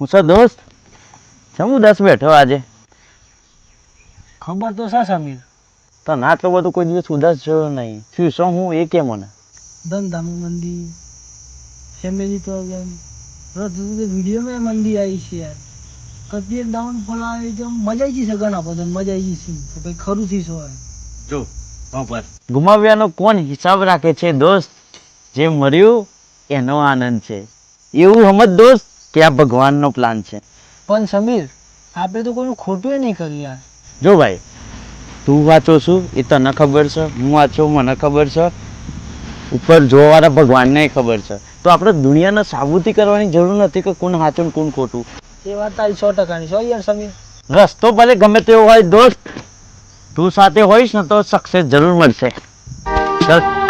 હું સર દોસ્ત શું ઉદાસ બેઠો આજે? ખબર તો છે સમીર, તો ના તો બધું કોઈ દિવસ ઉદાસ જોયો નહીં. શું હું એ કે મને ધંધામાં મંદી, ફેમિલી પ્રોબ્લેમ, વિડીયો में મંદી આવી છે યાર. કદી ડાઉનફોલ આવે તો મજા આવી જશે ઘણા બધા, મજા આવી જશે તો ભાઈ ખરું થી શું જો ગુમાવ્યાનો કોણ હિસાબ રાખે છે દોસ્ત? જે મર્યું એનો આનંદ છે. એવું સમજ દોસ્ત કે આ ભગવાનનો પ્લાન છે. પણ સમીર, આપણે તો કોઈનું ખોટું નહીં કર્યું યાર. જો ભાઈ, તું વાંચો છું એ તને ખબર છે, હું વાંચો મને ખબર છે, ઉપર જોવાવાળા ભગવાનને ખબર છે. તો આપણે દુનિયાને સાબુતી કરવાની જરૂર નથી કે કોણ સાચું ને કોણ ખોટું. એ વાત તારી 100%ની છો યાર સમીર. રસ્તો ભલે ગમે તેવો હોય દોસ્ત, તું સાથે હોઈશ ને તો સક્સેસ જરૂર મળશે. ચાલ.